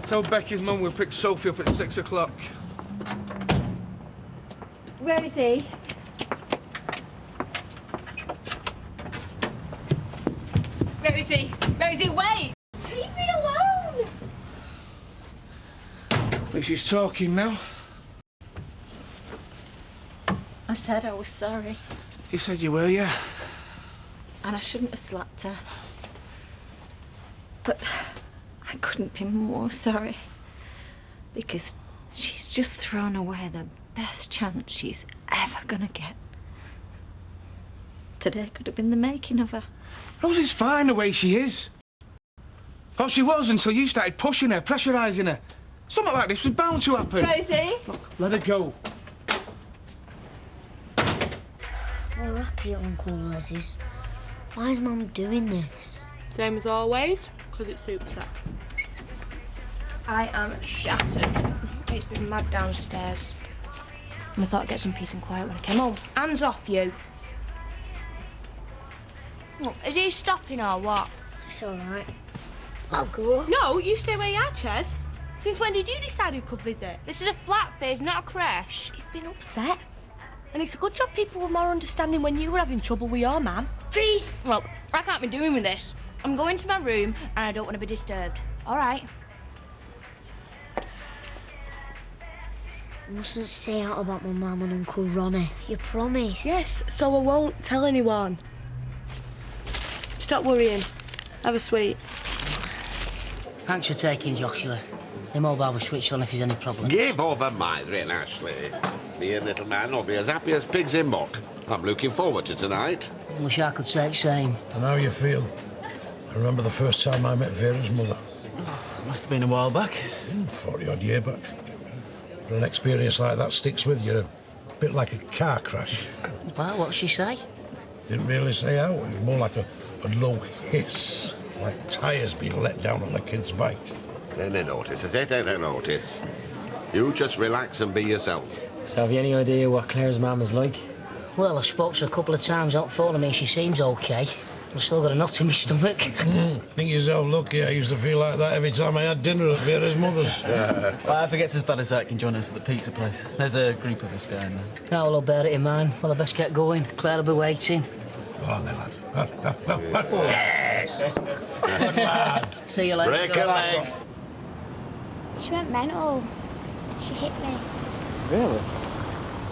Tell Becky's mum we'll pick Sophie up at 6 o'clock. Rosie. Rosie, wait! Leave me alone! But she's talking now. I said I was sorry. You said you were, yeah? And I shouldn't have slapped her. But I couldn't be more sorry. Because she's just thrown away the best chance she's ever gonna get. Today could have been the making of her. Rosie's fine the way she is. Well, she was until you started pushing her, pressurising her. Something like this was bound to happen. Rosie? Look, let her go. We're happy at Uncle Leslie's. Why is Mum doing this? Same as always, because it suits her. I am shattered. It's been mad downstairs. And I thought I'd get some peace and quiet when I came home. Hands off you. Look, is he stopping or what? It's all right. I'll go. No, you stay where you are, Ches. Since when did you decide who could visit? This is a flat base, not a creche. He's been upset. And it's a good job people were more understanding when you were having trouble with your man. Please. Look, I can't be doing with this. I'm going to my room and I don't want to be disturbed. All right? You mustn't say out about my mum and Uncle Ronnie. You promise? Yes, so I won't tell anyone. Stop worrying. Have a sweet. Thanks for taking Joshua. The mobile will switch on if there's any problem. Give over Mythrin, Ashley. Me and little man will be as happy as pigs in muck. I'm looking forward to tonight. Wish I could say the same. And how you feel? I remember the first time I met Vera's mother. Must have been a while back. 40-odd year back. But an experience like that sticks with you, a bit like a car crash. Well, what'd she say? Didn't really say how. It was more like a low hiss, like tyres being let down on a kid's bike. Don't they notice, is it? Don't they notice? You just relax and be yourself. So have you any idea what Claire's mum is like? Well, I've spoke to her a couple of times on phone. I mean, she seems OK. I've still got a knot in my stomach. Think yourself lucky. I used to feel like that every time I had dinner at Vera's mother's. Well, if it gets as bad as that, you can join us at the pizza place. There's a group of us going there. Now I'll bear it in mind. Well, I best get going. Claire will be waiting. Go on then, lad. Yes! Good lad. See you later. Break a leg. She went mental. She hit me. Really?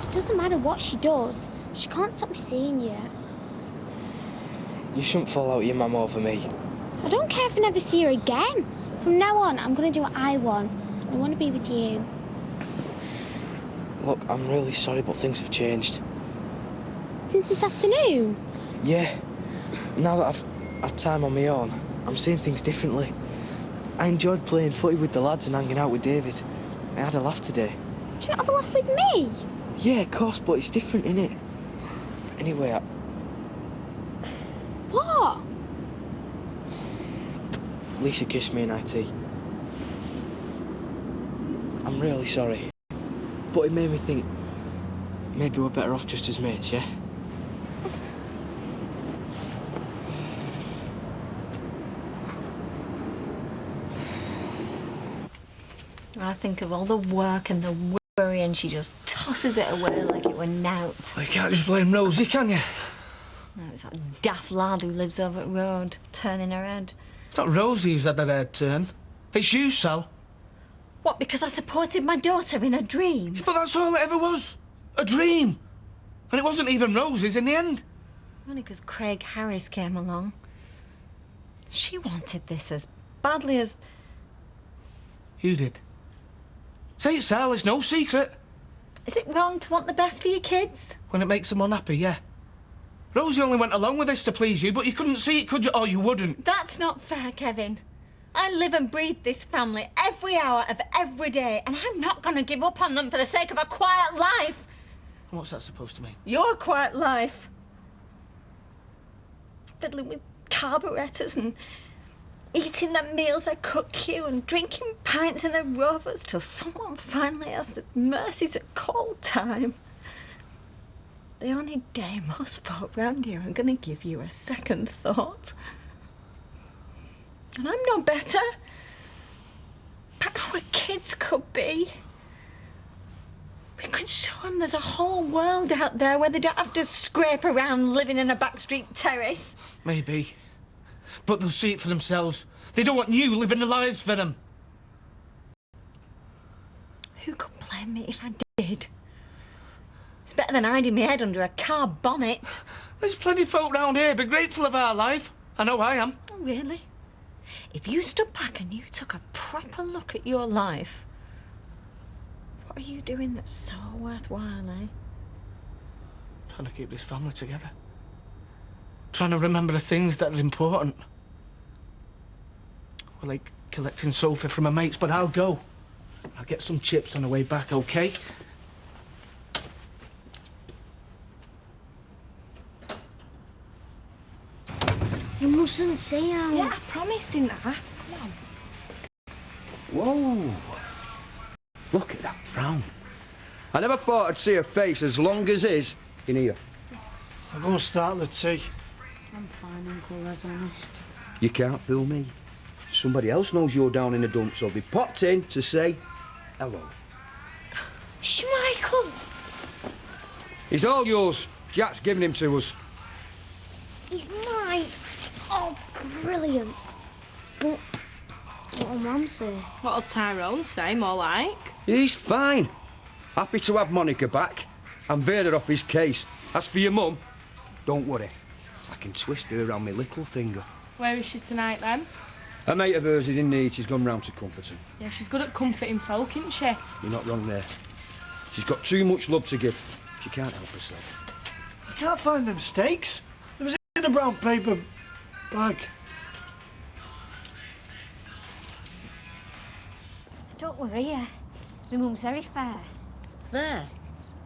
It doesn't matter what she does. She can't stop me seeing you. You shouldn't fall out with your mum over me. I don't care if I never see her again. From now on, I'm going to do what I want. I want to be with you. Look, I'm really sorry, but things have changed. Since this afternoon? Yeah. Now that I've had time on my own, I'm seeing things differently. I enjoyed playing footy with the lads and hanging out with David. I had a laugh today. Do you not have a laugh with me? Yeah, of course, but it's different, innit? Anyway, What? Lisa kissed me in IT. I'm really sorry. But it made me think maybe we're better off just as mates, yeah? I think of all the work and the worry and she just tosses it away like it were nowt. Well, you can't just blame Rosie, can you? No, it's that daft lad who lives over at road, turning her head. It's not Rosie who's had her head turn. It's you, Sal. What, because I supported my daughter in a dream? But that's all it ever was. A dream. And it wasn't even Rosie's in the end. Only because Craig Harris came along. She wanted this as badly as... You did. Say it, Sal, it's no secret. Is it wrong to want the best for your kids? When it makes them unhappy, yeah. Rosie only went along with this to please you, but you couldn't see it, could you? Or you wouldn't. That's not fair, Kevin. I live and breathe this family every hour of every day, and I'm not going to give up on them for the sake of a quiet life. And what's that supposed to mean? Your quiet life. Fiddling with carburettors and eating the meals I cook you and drinking pints in the Rovers till someone finally has the mercy to call time. The only day most folk round here are going to give you a second thought. And I'm no better. But our kids could be. We could show them there's a whole world out there where they don't have to scrape around living in a backstreet terrace. Maybe. But they'll see it for themselves. They don't want you living their lives for them. Who could blame me if I did? It's better than hiding my head under a car bonnet. There's plenty of folk round here be grateful of our life. I know I am. Oh, really? If you stood back and you took a proper look at your life, what are you doing that's so worthwhile, eh? Trying to keep this family together. Trying to remember the things that are important. Well, like collecting Sophie from her mates, but I'll go. I'll get some chips on the way back, okay? You mustn't see her. Yeah, I promised, didn't I? Come on. Whoa. Look at that frown. I never thought I'd see a face as long as his in here. I'm going to start the tea. I'm fine, Uncle, as honest. You can't fool me. Somebody else knows you're down in the dumps, so they popped in to say hello. Schmeichel! He's all yours. Jack's giving him to us. He's mine. Oh, brilliant. But what'll Mum say? What'll Tyrone say, more like? He's fine. Happy to have Monica back. I'm Vader off his case. As for your mum, don't worry. I can twist her around my little finger. Where is she tonight, then? A mate of hers is in need. She's gone round to comfort him. Yeah, she's good at comforting folk, isn't she? You're not wrong there. She's got too much love to give. She can't help herself. I can't find them steaks. There was in a brown paper bag. Don't worry, my mum's very fair. There.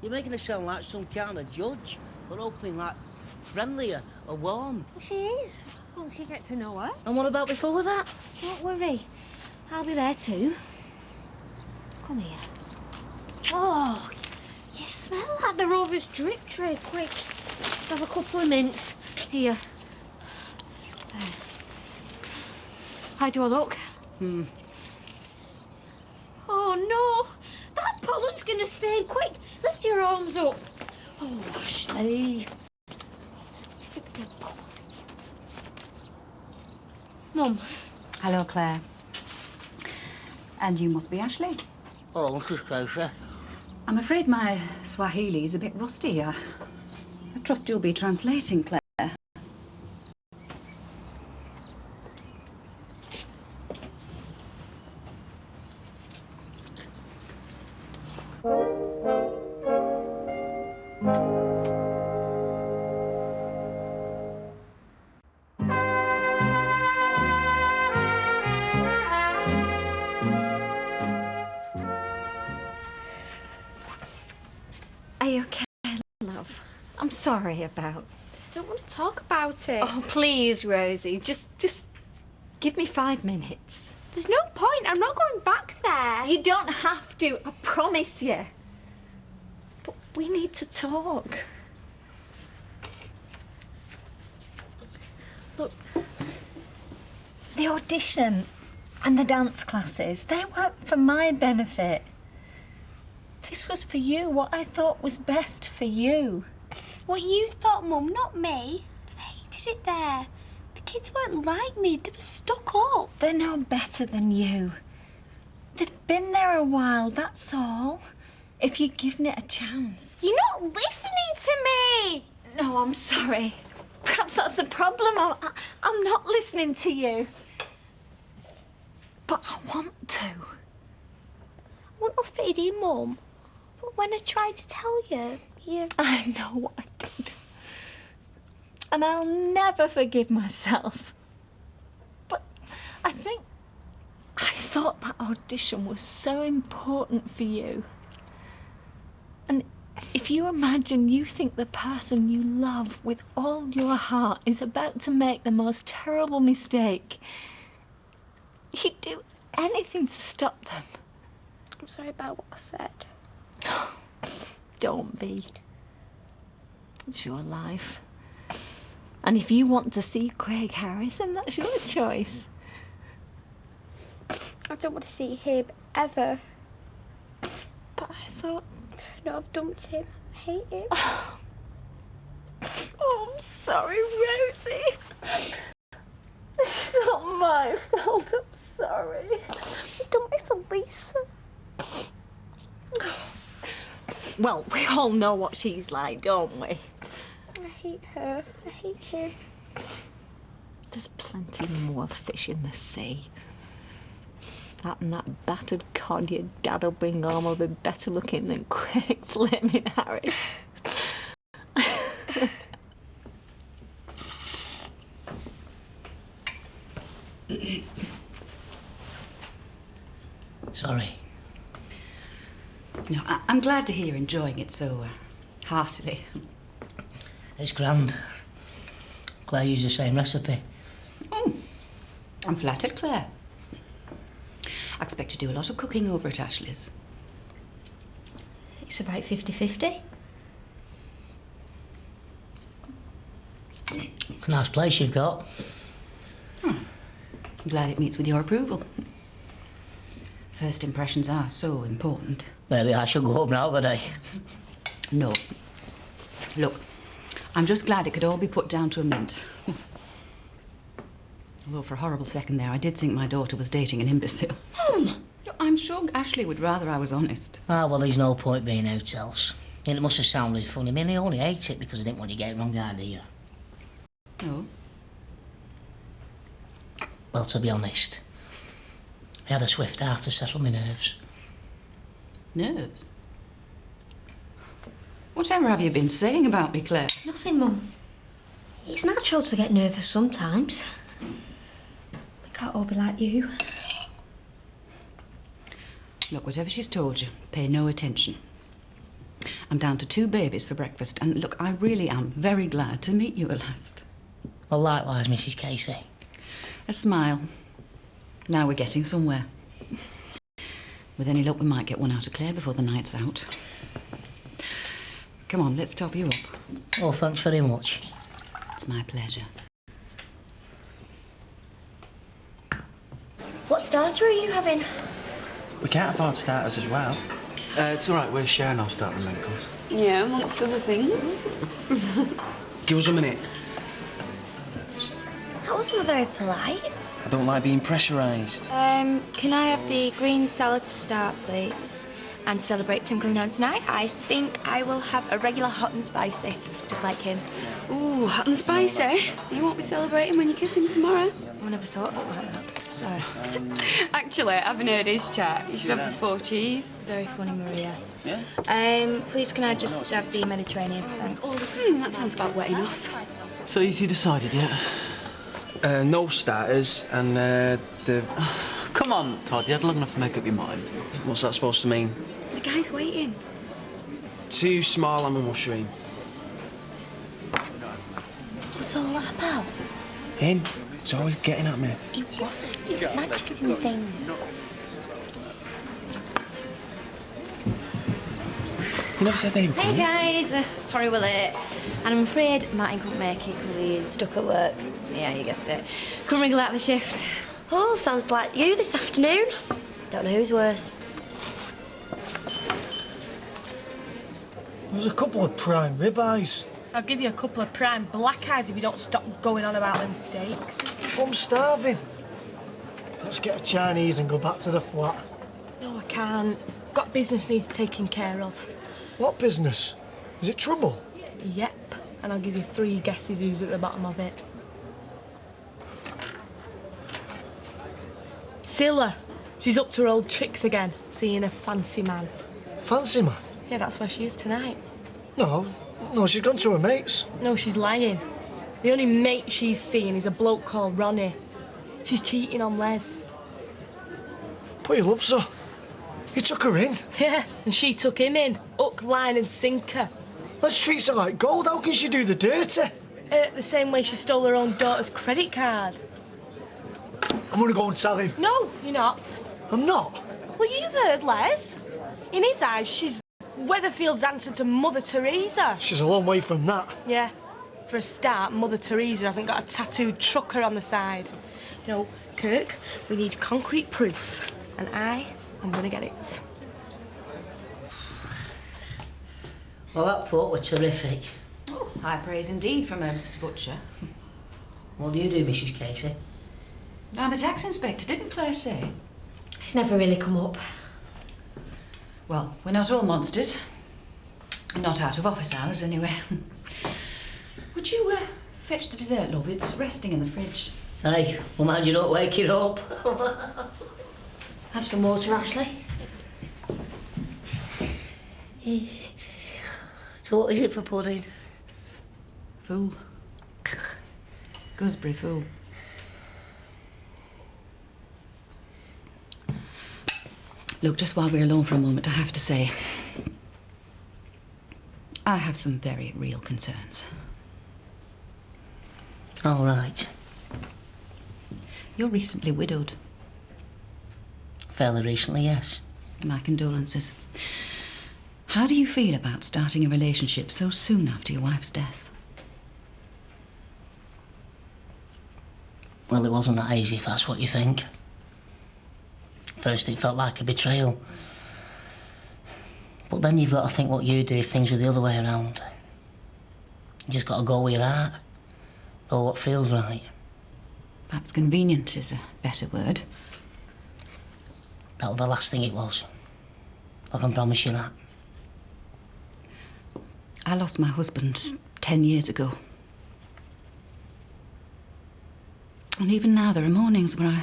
You're making her sound like some kind of judge. But hoping like friendlier or warm. Well, she is, once you get to know her. And what about before that? Don't worry, I'll be there too. Come here. Oh, you smell like the Rover's drip tray. Quick, have a couple of mints. Here. There. How do I look? Oh no, that pollen's gonna stain. Quick, lift your arms up. Oh, Ashley. Mum. Hello, Claire. And you must be Ashley. Oh, Mrs. Sophie. I'm afraid my Swahili is a bit rusty. I trust you'll be translating, Claire. Are you okay, love? I'm sorry about... I don't want to talk about it. Oh, please, Rosie, just give me 5 minutes. There's no point. I'm not going back there. You don't have to, I promise you. But we need to talk. Look, the audition and the dance classes, they weren't for my benefit. This was for you, what I thought was best for you. What you thought, Mum, not me. I hated it there. The kids weren't like me. They were stuck up. They're no better than you. They've been there a while, that's all. If you'd given it a chance. You're not listening to me. No, I'm sorry. Perhaps that's the problem. I'm not listening to you. But I want to. I wouldn't have fitted in, Mum. But when I tried to tell you, you... I know what I did. And I'll never forgive myself. But I thought that audition was so important for you. And if you imagine you think the person you love with all your heart is about to make the most terrible mistake, you'd do anything to stop them. I'm sorry about what I said. Don't be. It's your life. And if you want to see Craig Harris, then that's your choice. I don't want to see him ever. But I thought, no, I've dumped him. I hate him. Oh, I'm sorry, Rosie. This is not my fault. I'm sorry. You dumped me for Lisa. Well, we all know what she's like, don't we? I hate her. I hate him. There's plenty more fish in the sea. That and that battered cod your dad'll bring home will be better looking than Craig's Lemon Harris. Sorry. No, I'm glad to hear you're enjoying it so heartily. It's grand. Claire used the same recipe. Oh, I'm flattered, Claire. I expect you do a lot of cooking over at Ashley's. It's about 50-50. It's a nice place you've got. Oh, I'm glad it meets with your approval. First impressions are so important. Maybe I should go home now, today. No. Look, I'm just glad it could all be put down to a mint. Although for a horrible second there, I did think my daughter was dating an imbecile. Mum! I'm sure Ashley would rather I was honest. Ah, well, there's no point being out else. And it must have sounded funny. I mean, I only ate it because I didn't want you to get the wrong idea. No? Well, to be honest, I had a swift hour to settle my nerves. Nerves? Whatever have you been saying about me, Claire? Nothing, Mum. It's natural to get nervous sometimes. We can't all be like you. Look, whatever she's told you, pay no attention. I'm down to 2 babies for breakfast, and look, I really am very glad to meet you at last. Well, likewise, Mrs. Casey. A smile. Now we're getting somewhere. With any luck, we might get one out of Claire before the night's out. Come on, let's top you up. Oh, thanks very much. It's my pleasure. What starter are you having? We can't afford starters as well. It's all right, we're sharing our starter main course. Yeah, amongst other things. Give us a minute. That wasn't very polite. I don't like being pressurised. Can I have the green salad to start, please? And to celebrate Tim coming down tonight, I think I will have a regular hot and spicy, just like him. Ooh, hot and spicy. You won't be celebrating when you kiss him tomorrow. I never thought about it like that. Sorry. Actually, I haven't heard his chat. You should have the 4 cheese. Very funny, Maria. Yeah? Please can I just have the Mediterranean, thanks? That sounds about wet enough. So you decided yet? No starters and the... Come on, Todd, you had long enough to make up your mind. What's that supposed to mean? The guy's waiting. 2 small lamb and mushroom. What's all that about? Him. He's always getting at me. He wasn't. Mannequin things. You never said they were Hey coming. guys, sorry we're late. And I'm afraid Martin couldn't make it because he's stuck at work. Yeah, you guessed it. Couldn't wriggle out of a shift. Oh, sounds like you this afternoon. Don't know who's worse. There was a couple of prime ribeyes. I'll give you a couple of prime black eyes if you don't stop going on about them steaks. I'm starving. Let's get a Chinese and go back to the flat. No, I can't. Got business needs taking care of. What business? Is it trouble? Yep. And I'll give you 3 guesses who's at the bottom of it. Scylla. She's up to her old tricks again, seeing a fancy man. Fancy man? Yeah, that's where she is tonight. No, she's gone to her mates. No, she's lying. The only mate she's seen is a bloke called Ronnie. She's cheating on Les. But he loves her. He took her in. Yeah, and she took him in. Hook, line and sinker. Les treats her like gold. How can she do the dirty? The same way she stole her own daughter's credit card. I'm gonna go and tell him. No, you're not. I'm not. Well, you've heard Les. In his eyes, she's Weatherfield's answer to Mother Teresa. She's a long way from that. Yeah. For a start, Mother Teresa hasn't got a tattooed trucker on the side. No, Kirk, we need concrete proof. And I am gonna get it. Well, that pork were terrific. Oh, high praise indeed from a butcher. What do you do, Mrs. Casey? I'm a tax inspector, didn't Claire say? It's never really come up. Well, we're not all monsters. Not out of office hours, anyway. Would you fetch the dessert, love? It's resting in the fridge. Hey, well, mind you don't wake it up. Have some water, Ashley. So what is it for pudding? Fool. Gooseberry fool. Look, just while we're alone for a moment, I have to say, I have some very real concerns. All right. You're recently widowed. Fairly recently, yes. My condolences. How do you feel about starting a relationship so soon after your wife's death? Well, it wasn't that easy, if that's what you think. First, it felt like a betrayal. But then you've got to think what you'd do if things were the other way around. You just got to go with your heart. Go what feels right. Perhaps convenient is a better word. That was the last thing it was. I can promise you that. I lost my husband 10 years ago. And even now there are mornings where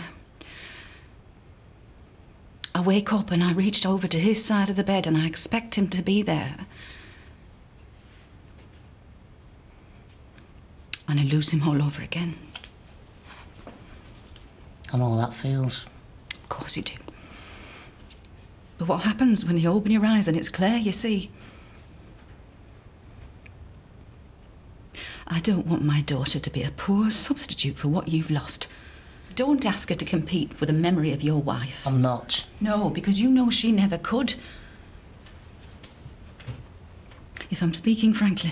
I wake up and I reach over to his side of the bed and I expect him to be there. And I lose him all over again. I know how that feels. Of course you do. But what happens when you open your eyes and it's Claire you see? I don't want my daughter to be a poor substitute for what you've lost. Don't ask her to compete with the memory of your wife. I'm not. No, because you know she never could. If I'm speaking frankly,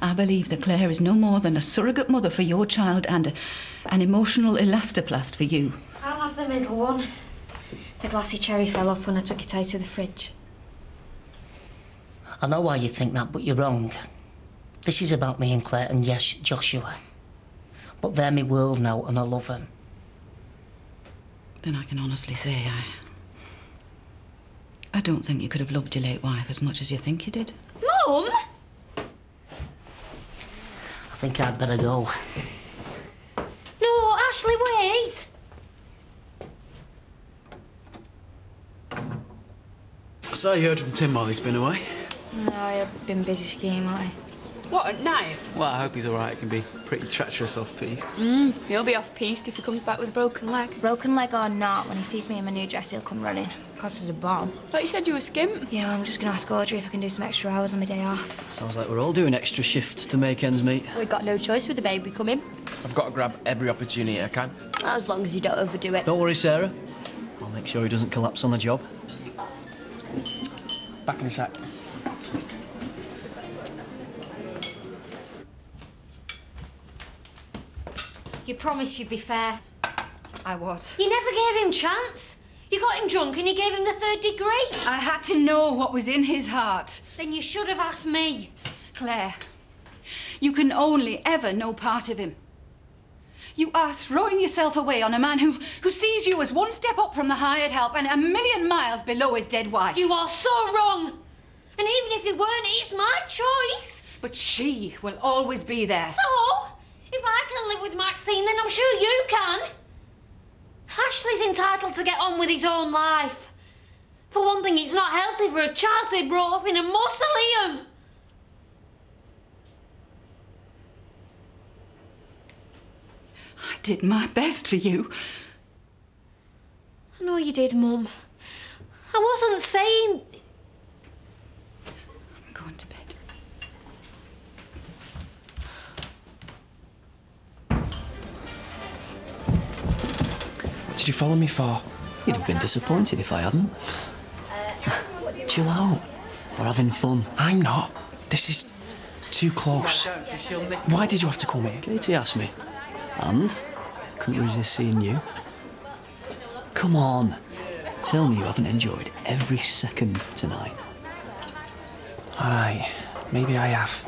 I believe that Claire is no more than a surrogate mother for your child and an emotional elastoplast for you. I'll have the middle one. The glassy cherry fell off when I took it out of the fridge. I know why you think that, but you're wrong. This is about me and Claire, and yes, Joshua. But they're my world now, and I love them. Then I can honestly say I don't think you could have loved your late wife as much as you think you did. Mum! I think I'd better go. No, Ashley, wait! So you heard from Tim while he's been away? No, I've been busy skiing, haven't I? What, at night? Well, I hope he's all right. It can be pretty treacherous off-piste. He'll be off-piste if he comes back with a broken leg. Broken leg or not, when he sees me in my new dress, he'll come running. Cause there's a bomb. Thought you said you were skimp. Yeah, well, I'm just gonna ask Audrey if I can do some extra hours on my day off. Sounds like we're all doing extra shifts to make ends meet. We've got no choice with the baby coming. I've got to grab every opportunity I can. As long as you don't overdo it. Don't worry, Sarah. I'll make sure he doesn't collapse on the job. Back in a sec. You promised you'd be fair. I was. You never gave him chance. You got him drunk and you gave him the 3rd degree. I had to know what was in his heart. Then you should have asked me. Claire, you can only ever know part of him. You are throwing yourself away on a man who sees you as one step up from the hired help and a million miles below his dead wife. You are so wrong. And even if it weren't, it's my choice. But she will always be there. So, if I can live with Maxine, then I'm sure you can. Ashley's entitled to get on with his own life. For one thing, it's not healthy for a child to be brought up in a mausoleum. I did my best for you. I know you did, Mum. I wasn't saying... I'm going to bed. What did you follow me for? You'd have been disappointed if I hadn't. Chill out. We're having fun. I'm not. This is too close. Why did you have to come here? Katie asked me. And? Couldn't resist seeing you. come on. Tell me you haven't enjoyed every second tonight. All right, maybe I have.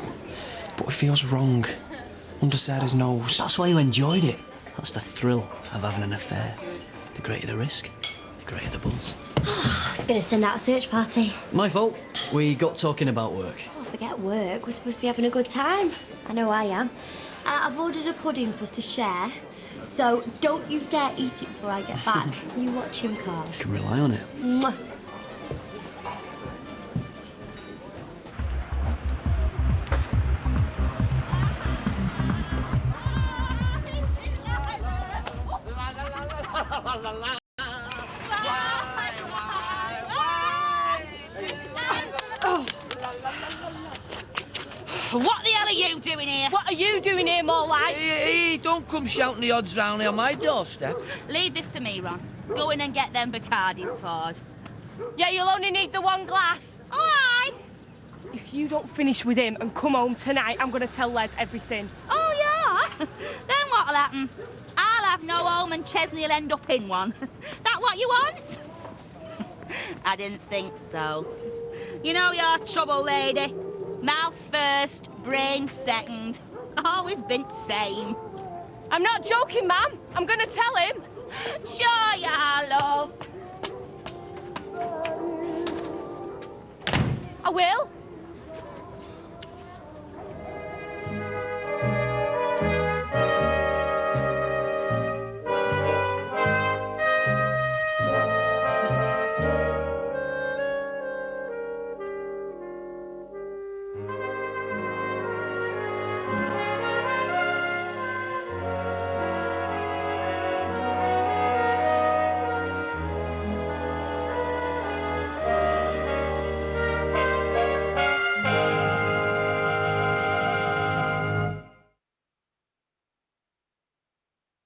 But it feels wrong. Under Sarah's nose. That's why you enjoyed it. That's the thrill of having an affair. The greater the risk, the greater the buzz. I was going to send out a search party. My fault. We got talking about work. Oh, forget work. We're supposed to be having a good time. I know I am. I've ordered a pudding for us to share, so don't you dare eat it before I get back. You watch him, Carl. You can rely on it. Mwah. What the hell are you doing here? What are you doing here, more like? Hey, don't come shouting the odds round here on my doorstep. Leave this to me, Ron. Go in and get them Bacardis poured. Yeah, you'll only need the one glass. All right. If you don't finish with him and come home tonight, I'm going to tell Les everything. Oh, yeah? Then what'll happen? I'll have no home and Chesney'll end up in one. That what you want? I didn't think so. You know your trouble, lady. Mouth first, brain second. Always been the same. I'm not joking, Ma'am. I'm going to tell him. Sure you are, love. I will.